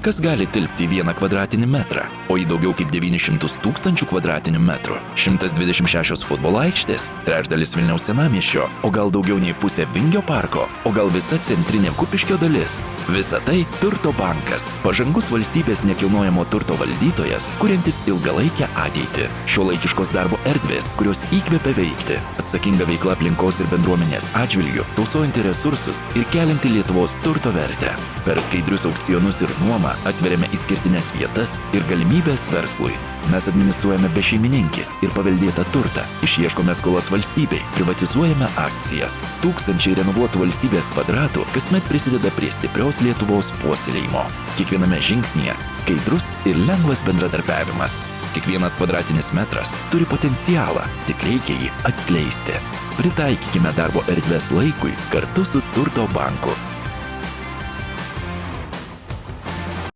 Kas gali tilpti į 1 kvadratinį metrą, o į daugiau kaip 900 tūkstančių kvadratinių metrų? 126 futbolo aikštės, trečdalis Vilniaus senamiesčio, o gal daugiau nei pusė Vingio parko, o gal visa centrinė Kupiškio dalis? Visa tai Turto bankas, pažangus valstybės nekilnojamo turto valdytojas, kuriantis ilgalaikę ateitį. Šiuolaikiškos darbo erdvės, kurios įkvepia veikti. Atsakinga veikla aplinkos ir bendruomenės atžvilgiu, tausojanti resursus ir kelianti Lietuvos turto vertę. Per skaidrius aukcionus ir nuomą atveriame išskirtines vietas ir galimybės verslui. Mes administruojame bešeimininkį ir paveldėtą turtą, išieškome skolas valstybei, privatizuojame akcijas. Tūkstančiai renovuotų valstybės kvadratų kasmet prisideda prie stiprios Lietuvos puoselėjimo. Kiekviename žingsnyje skaidrus ir lengvas bendradarbiavimas. Kiekvienas kvadratinis metras turi potencialą, tik reikia jį atskleisti. Pritaikykime darbo erdvės laikui kartu su Turto banku.